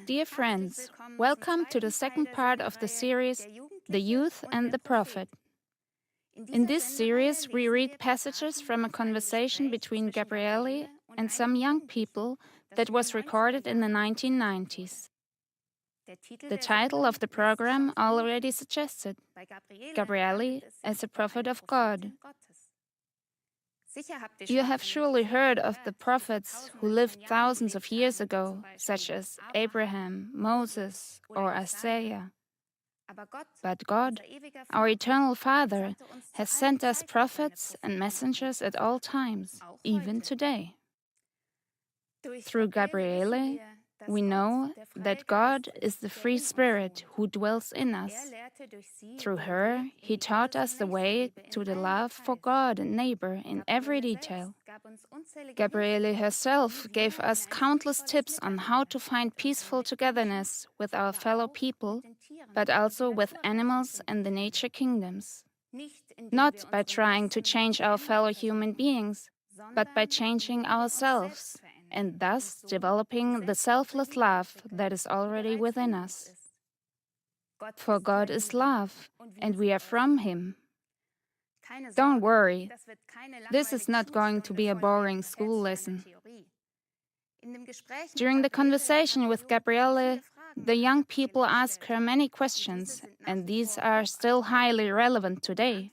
Dear friends, welcome to the second part of the series, The Youth and the Prophet. In this series, we read passages from a conversation between Gabriele and some young people that was recorded in the 1990s. The title of the program already suggested, Gabriele as a prophet of God. You have surely heard of the prophets who lived thousands of years ago, such as Abraham, Moses, or Isaiah. But God, our eternal Father, has sent us prophets and messengers at all times, even today. Through Gabriele, we know that God is the free spirit who dwells in us. Through her, he taught us the way to the love for God and neighbor in every detail. Gabriele herself gave us countless tips on how to find peaceful togetherness with our fellow people, but also with animals and the nature kingdoms. Not by trying to change our fellow human beings, but by changing ourselves, and thus developing the selfless love that is already within us. For God is love, and we are from Him. Don't worry, this is not going to be a boring school lesson. During the conversation with Gabriele, the young people asked her many questions, and these are still highly relevant today.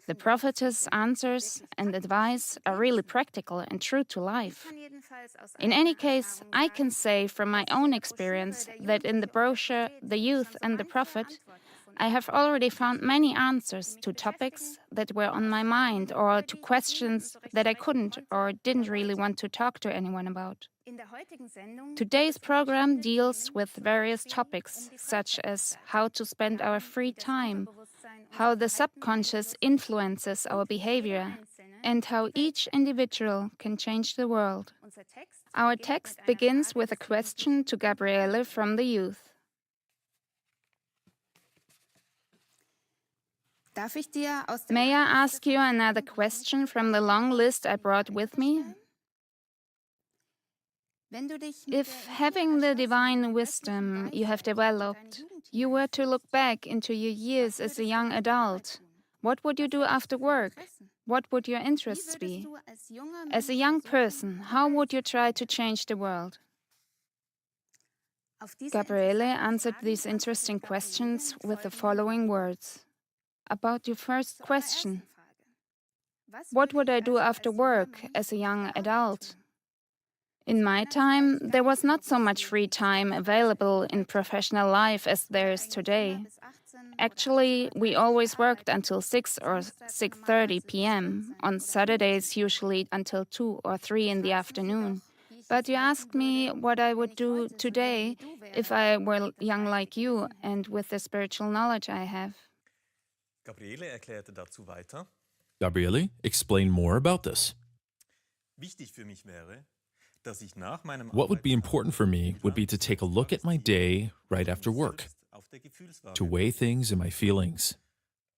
The prophetess' answers and advice are really practical and true to life. In any case, I can say from my own experience that in the brochure The Youth and the Prophet, I have already found many answers to topics that were on my mind or to questions that I couldn't or didn't really want to talk to anyone about. Today's program deals with various topics, such as how to spend our free time, how the subconscious influences our behavior, and how each individual can change the world. Our text begins with a question to Gabriele from the youth. May I ask you another question from the long list I brought with me? If, having the divine wisdom you have developed, you were to look back into your years as a young adult, what would you do after work? What would your interests be? As a young person, how would you try to change the world? Gabriele answered these interesting questions with the following words. About your first question, what would I do after work as a young adult? In my time, there was not so much free time available in professional life as there is today. Actually, we always worked until 6 or 6:30 p.m., on Saturdays usually until 2 or 3 in the afternoon. But you asked me what I would do today if I were young like you and with the spiritual knowledge I have. Gabriele erklärte dazu weiter. Gabriele, explain more about this. Wichtig für mich wäre, dass ich nach meinem What would be important for me would be to take a look at my day right after work, to weigh things and my feelings.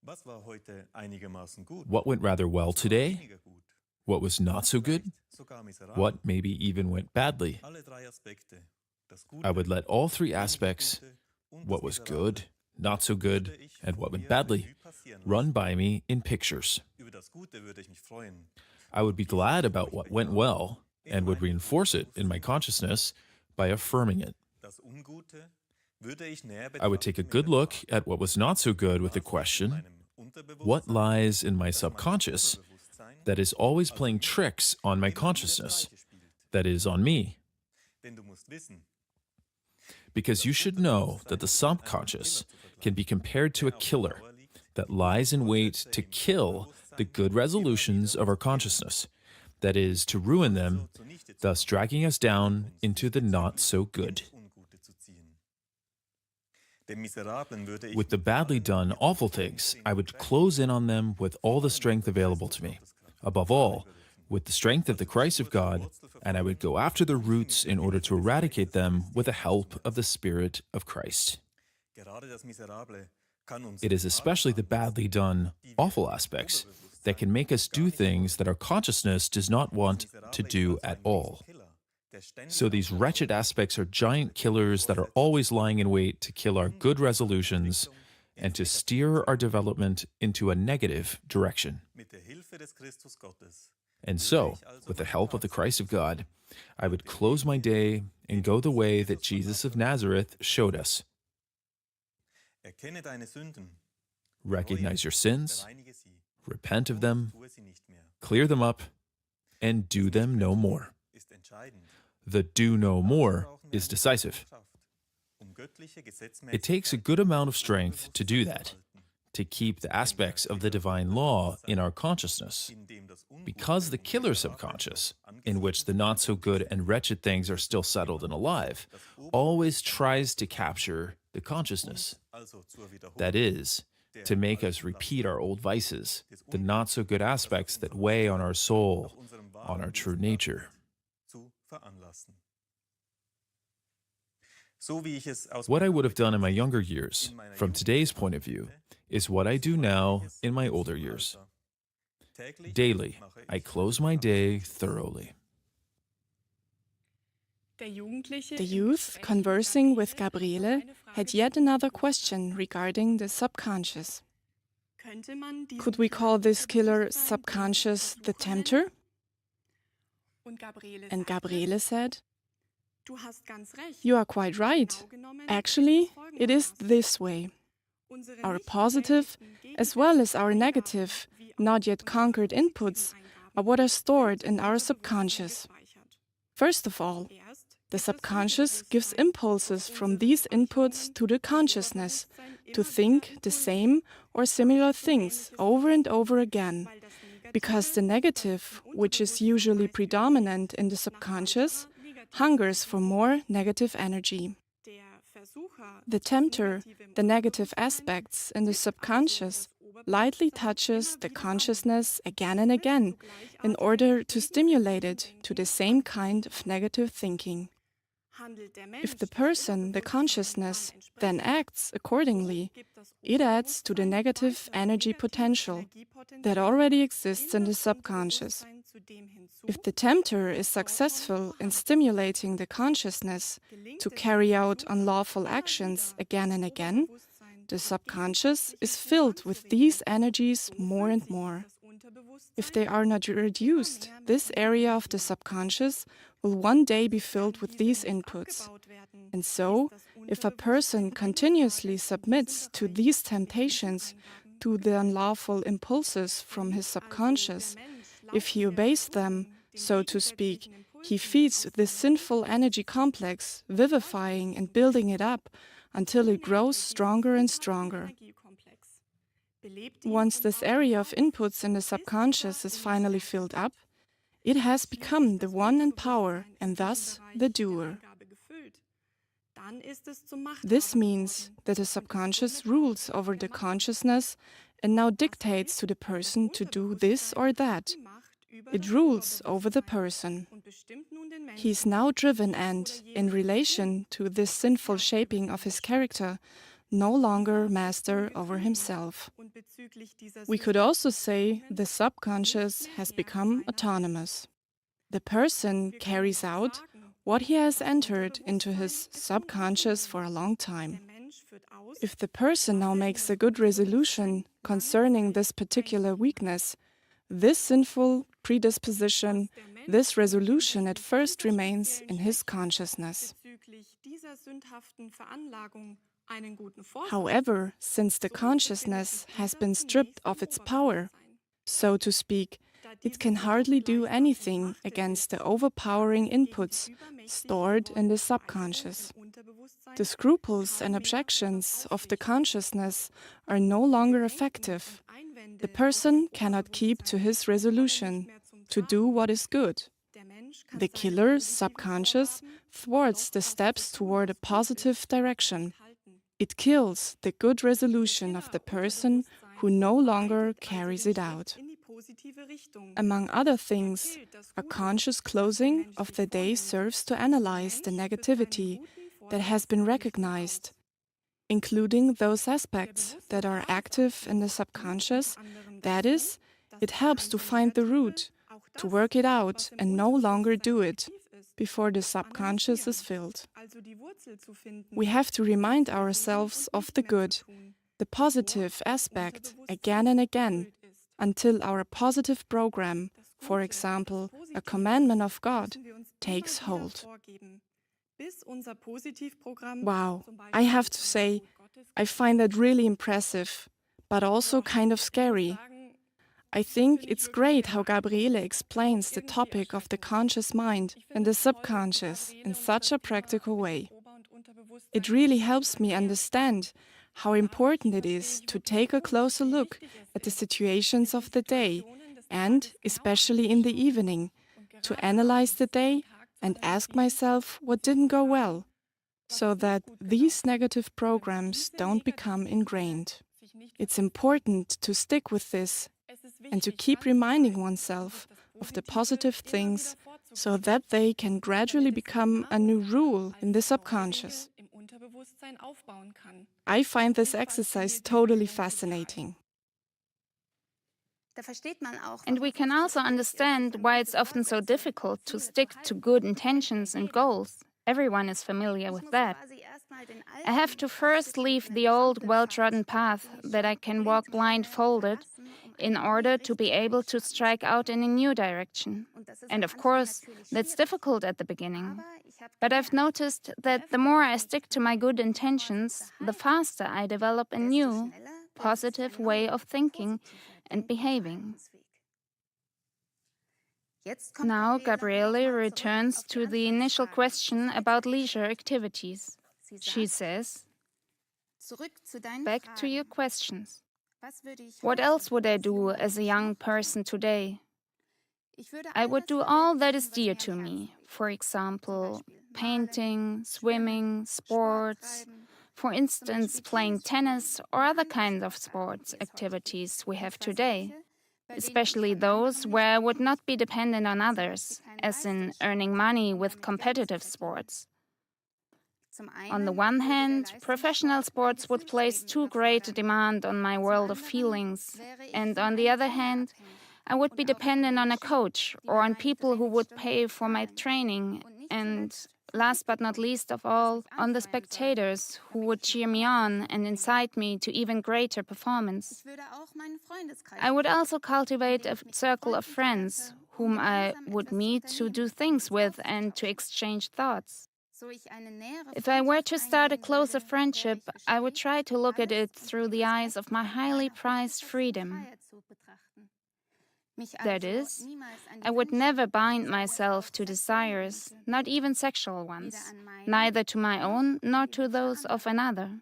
Was war heute einigermaßen gut? What went rather well today? Weniger gut. What was not so good? Sogar miserabel. What maybe even went badly? Alle drei Aspekte. Das Gute, I would let all three wenig aspects, Gute und what das was Miserable, good, not so good, and what went badly, run by me in pictures. Über das Gute würde ich mich freuen. I would be glad about what went well and would reinforce it in my consciousness by affirming it. Das Ungute würde ich näher I would take a good look at what was not so good with the question, what lies in my subconscious that is always playing tricks on my consciousness, that is on me? Denn du musst wissen, Because you should know that the subconscious can be compared to a killer that lies in wait to kill the good resolutions of our consciousness, that is, to ruin them, thus dragging us down into the not so good. Ungute zu ziehen. Dem Miserablen würde ich With the badly done, awful things, I would close in on them with all the strength available to me. Above all, with the strength of the Christ of God, and I would go after the roots in order to eradicate them with the help of the Spirit of Christ. gerade das Miserable kann uns It is especially the badly done, awful aspects that can make us do things that our consciousness does not want to do at all. So these wretched aspects are giant killers that are always lying in wait to kill our good resolutions and to steer our development into a negative direction. And so, with the help of the Christ of God, I would close my day and go the way that Jesus of Nazareth showed us. Recognize your sins, repent of them, clear them up, and do them no more. The do no more is decisive. It takes a good amount of strength to do that, to keep the aspects of the divine law in our consciousness, because the killer subconscious, in which the not-so-good and wretched things are still settled and alive, always tries to capture the consciousness. That is, to make us repeat our old vices, the not-so-good aspects that weigh on our soul, on our true nature. What I would have done in my younger years, from today's point of view, is what I do now in my older years. Daily, I close my day thoroughly. The youth, conversing with Gabriele, had yet another question regarding the subconscious. Could we call this killer subconscious the tempter? And Gabriele said, "You are quite right. Actually, it is this way. Our positive, as well as our negative, not yet conquered inputs are what are stored in our subconscious. First of all, the subconscious gives impulses from these inputs to the consciousness to think the same or similar things over and over again, because the negative, which is usually predominant in the subconscious, hungers for more negative energy. The tempter, the negative aspects in the subconscious, lightly touches the consciousness again and again in order to stimulate it to the same kind of negative thinking. If the person, the consciousness, then acts accordingly, it adds to the negative energy potential that already exists in the subconscious. If the tempter is successful in stimulating the consciousness to carry out unlawful actions again and again, the subconscious is filled with these energies more and more. If they are not reduced, this area of the subconscious will one day be filled with these inputs. And so, if a person continuously submits to these temptations, to the unlawful impulses from his subconscious, if he obeys them, so to speak, he feeds this sinful energy complex, vivifying and building it up until it grows stronger and stronger. Once this area of inputs in the subconscious is finally filled up, it has become the one in power and thus the doer. This means that the subconscious rules over the consciousness and now dictates to the person to do this or that. It rules over the person. He is now driven and, in relation to this sinful shaping of his character, no longer master over himself. We could also say the subconscious has become autonomous. The person carries out what he has entered into his subconscious for a long time. If the person now makes a good resolution concerning this particular weakness, this sinful predisposition, this resolution at first remains in his consciousness. However, since the consciousness has been stripped of its power, so to speak, it can hardly do anything against the overpowering inputs stored in the subconscious. The scruples and objections of the consciousness are no longer effective. The person cannot keep to his resolution to do what is good. The killer subconscious thwarts the steps toward a positive direction. It kills the good resolution of the person who no longer carries it out. Among other things, a conscious closing of the day serves to analyze the negativity that has been recognized, including those aspects that are active in the subconscious. That is, it helps to find the root, to work it out and no longer do it. before the subconscious is filled. We have to remind ourselves of the good, the positive aspect again and again, until our positive program, for example, a commandment of God, takes hold. Wow, I have to say, I find that really impressive, but also kind of scary. I think it's great how Gabriele explains the topic of the conscious mind and the subconscious in such a practical way. It really helps me understand how important it is to take a closer look at the situations of the day and, especially in the evening, to analyze the day and ask myself what didn't go well, so that these negative programs don't become ingrained. It's important to stick with this and to keep reminding oneself of the positive things so that they can gradually become a new rule in the subconscious. I find this exercise totally fascinating. And we can also understand why it's often so difficult to stick to good intentions and goals. Everyone is familiar with that. I have to first leave the old, well-trodden path that I can walk blindfolded in order to be able to strike out in a new direction. And of course, that's difficult at the beginning. But I've noticed that the more I stick to my good intentions, the faster I develop a new, positive way of thinking and behaving. Now, Gabriele returns to the initial question about leisure activities. She says, back to your questions. What else would I do as a young person today? I would do all that is dear to me. For example, painting, swimming, sports. For instance, playing tennis or other kinds of sports activities we have today, especially those where I would not be dependent on others, as in earning money with competitive sports. On the one hand, professional sports would place too great a demand on my world of feelings, and on the other hand, I would be dependent on a coach or on people who would pay for my training, and last but not least of all, on the spectators who would cheer me on and incite me to even greater performance. I would also cultivate a circle of friends whom I would meet to do things with and to exchange thoughts. If I were to start a closer friendship, I would try to look at it through the eyes of my highly prized freedom. That is, I would never bind myself to desires, not even sexual ones, neither to my own nor to those of another.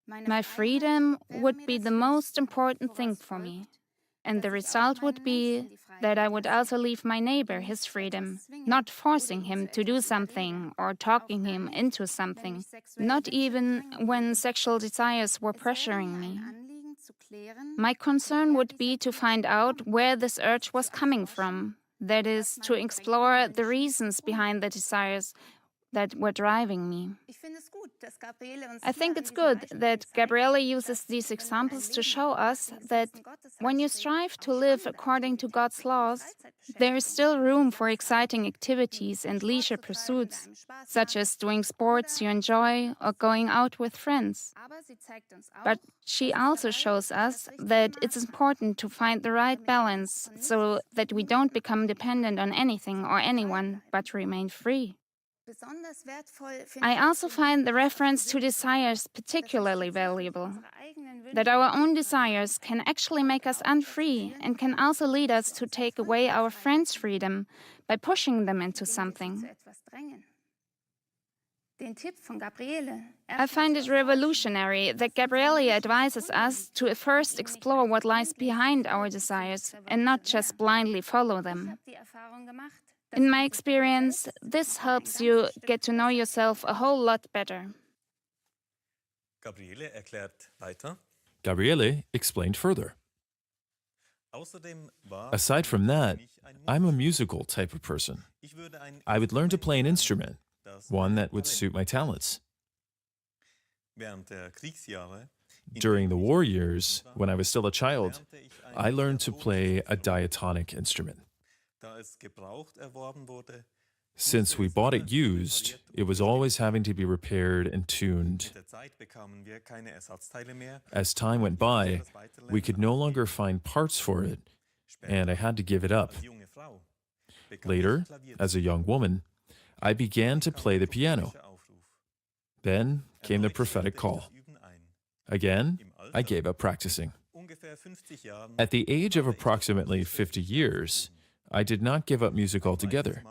My freedom would be the most important thing for me, and the result would be that I would also leave my neighbor his freedom, not forcing him to do something or talking him into something, not even when sexual desires were pressuring me. My concern would be to find out where this urge was coming from, that is, to explore the reasons behind the desires that were driving me. I think it's good that Gabriele uses these examples to show us that when you strive to live according to God's laws, there is still room for exciting activities and leisure pursuits, such as doing sports you enjoy or going out with friends. But she also shows us that it's important to find the right balance so that we don't become dependent on anything or anyone, but remain free. I also find the reference to desires particularly valuable, that our own desires can actually make us unfree and can also lead us to take away our friends' freedom by pushing them into something. I find it revolutionary that Gabriele advises us to first explore what lies behind our desires and not just blindly follow them. In my experience, this helps you get to know yourself a whole lot better. Gabriele erklärt weiter. Gabriele explained further. Aside from that, I'm a musical type of person. I would learn to play an instrument, one that would suit my talents. During the war years, when I was still a child, I learned to play a diatonic instrument. Da es gebraucht erworben wurde, Since we bought it used, it was always having to be repaired and tuned. As time went by, we could no longer find parts for it, and I had to give it up. Later, as a young woman, I began to play the piano. Then came the prophetic call. Again, I gave up practicing. At the age of approximately 50 years, I did not give up music altogether.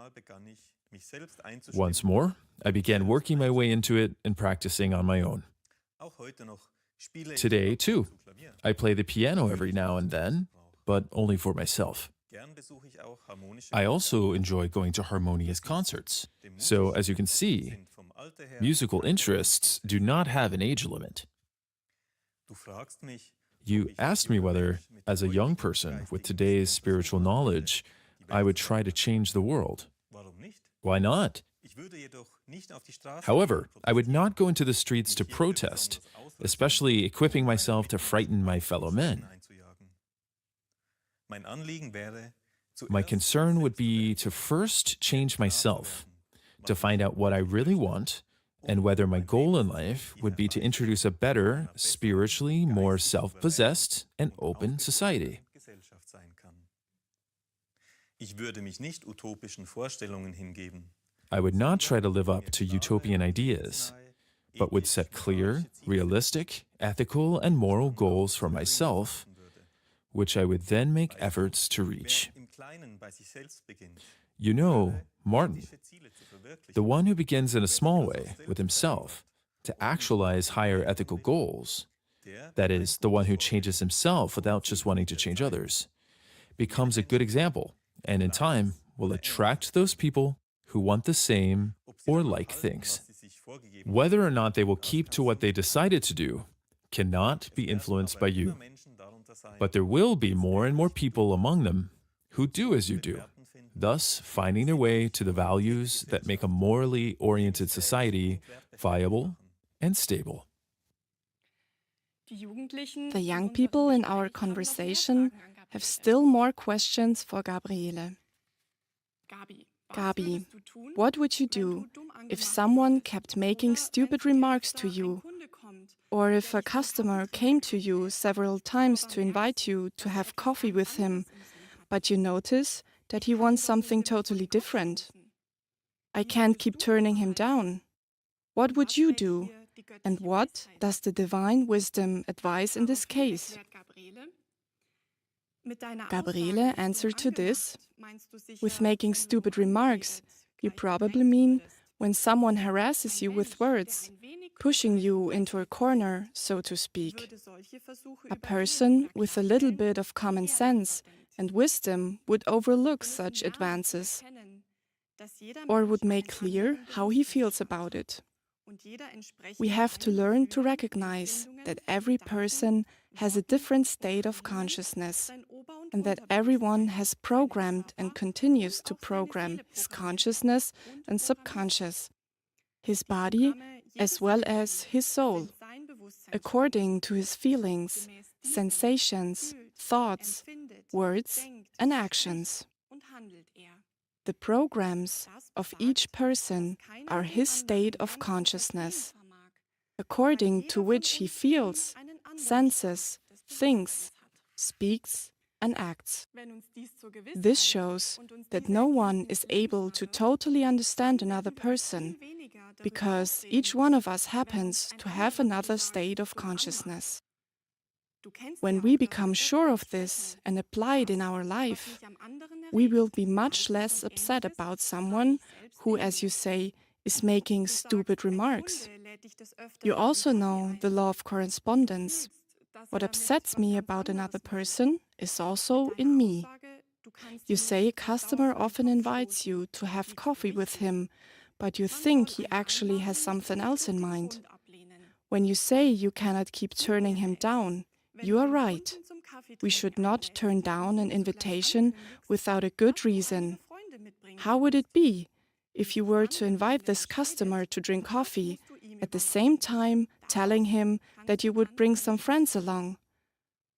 Once more, I began working my way into it and practicing on my own. Today, too, I play the piano every now and then, but only for myself. I also enjoy going to harmonious concerts. So, as you can see, musical interests do not have an age limit. You asked me whether, as a young person with today's spiritual knowledge, I would try to change the world. Why not? However, I would not go into the streets to protest, especially equipping myself to frighten my fellow men. My concern would be to first change myself, to find out what I really want, and whether my goal in life would be to introduce a better, spiritually more self-possessed and open society. I would not try to live up to utopian ideas, but would set clear, realistic, ethical, and moral goals for myself, which I would then make efforts to reach. You know, Martin, the one who begins in a small way with himself to actualize higher ethical goals, that is, the one who changes himself without just wanting to change others, becomes a good example, and in time will attract those people who want the same or like things. Whether or not they will keep to what they decided to do cannot be influenced by you. But there will be more and more people among them who do as you do, thus finding their way to the values that make a morally oriented society viable and stable. The young people in our conversation have still more questions for Gabriele. Gabi, what would you do if someone kept making stupid remarks to you? Or if a customer came to you several times to invite you to have coffee with him, but you notice that he wants something totally different? I can't keep turning him down. What would you do? And what does the divine wisdom advise in this case? Gabriele answered to this, with making stupid remarks, you probably mean when someone harasses you with words, pushing you into a corner, so to speak. A person with a little bit of common sense and wisdom would overlook such advances, or would make clear how he feels about it. We have to learn to recognize that every person has a different state of consciousness, and that everyone has programmed and continues to program his consciousness and subconscious, his body as well as his soul, according to his feelings, sensations, thoughts, words, and actions. The programs of each person are his state of consciousness, according to which he feels, senses, thinks, speaks, and acts. This shows that no one is able to totally understand another person, because each one of us happens to have another state of consciousness. When we become sure of this and apply it in our life, we will be much less upset about someone who, as you say, is making stupid remarks. You also know the law of correspondence. What upsets me about another person is also in me. You say a customer often invites you to have coffee with him, but you think he actually has something else in mind. When you say you cannot keep turning him down, you are right. We should not turn down an invitation without a good reason. How would it be if you were to invite this customer to drink coffee, at the same time telling him that you would bring some friends along?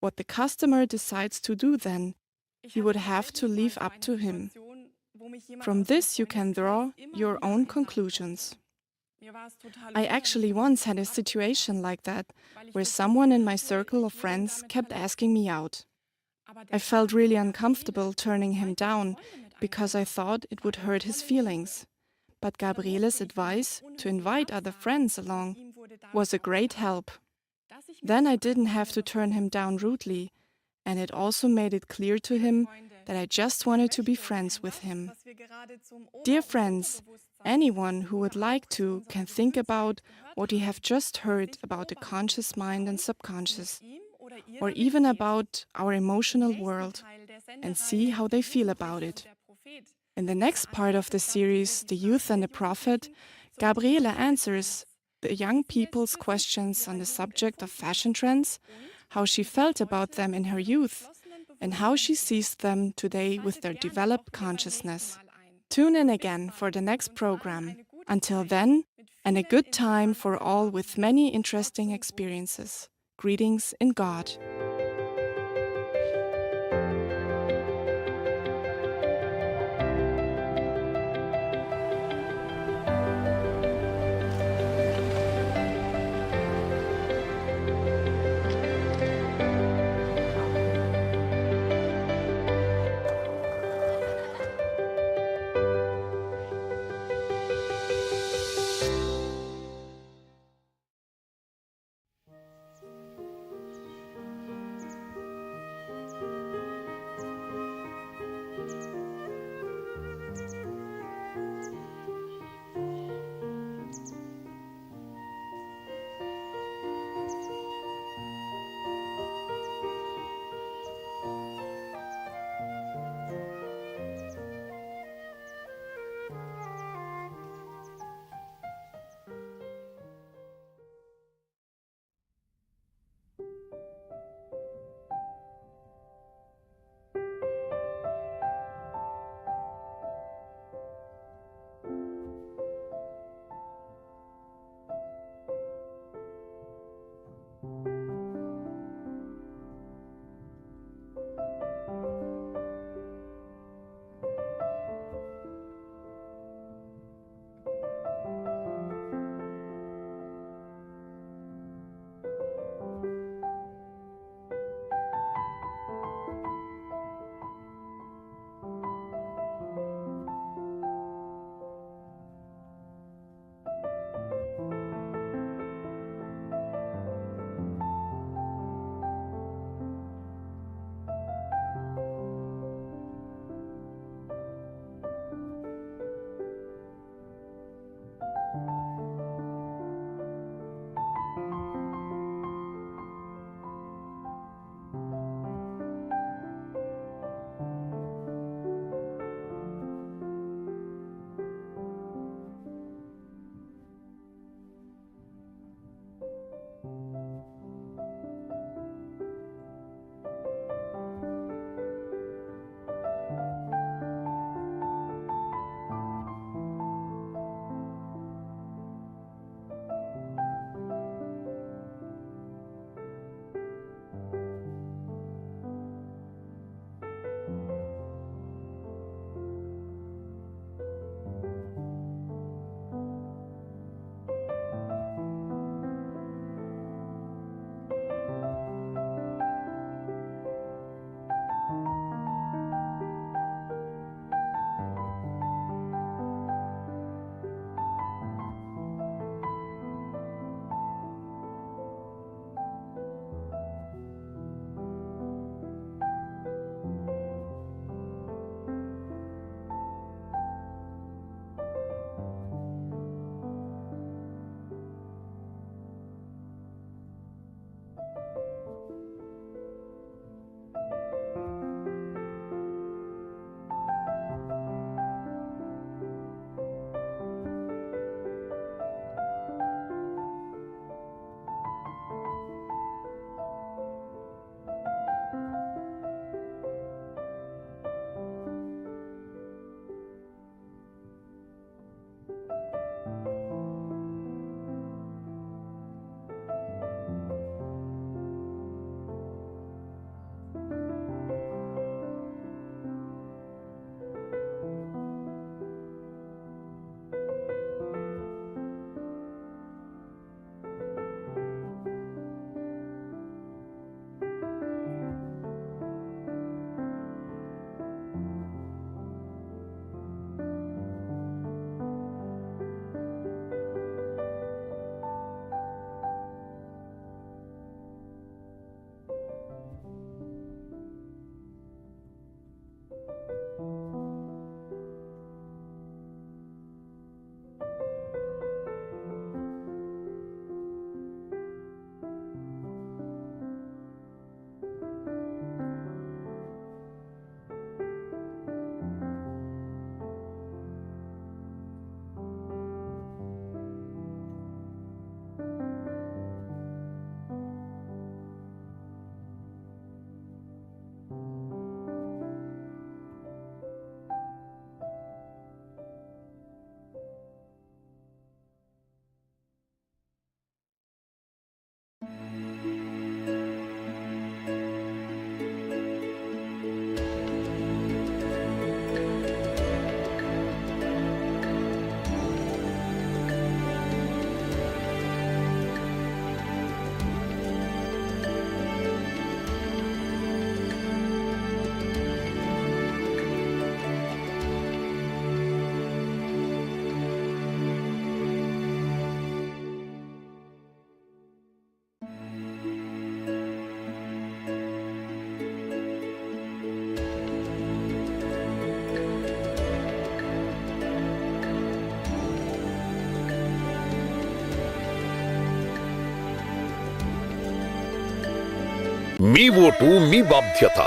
What the customer decides to do then, you would have to leave up to him. From this, you can draw your own conclusions. I actually once had a situation like that, where someone in my circle of friends kept asking me out. I felt really uncomfortable turning him down because I thought it would hurt his feelings. But Gabrieles advice to invite other friends along was a great help. Then I didn't have to turn him down rudely, and it also made it clear to him that I just wanted to be friends with him. Dear friends, anyone who would like to can think about what you have just heard about the conscious mind and subconscious, or even about our emotional world, and see how they feel about it. In the next part of the series, The Youth and the Prophet, Gabriele answers the young people's questions on the subject of fashion trends, how she felt about them in her youth, and how she sees them today with their developed consciousness. Tune in again for the next program. Until then, and a good time for all with many interesting experiences. Greetings in God. మీ vote మీ బాధ్యత.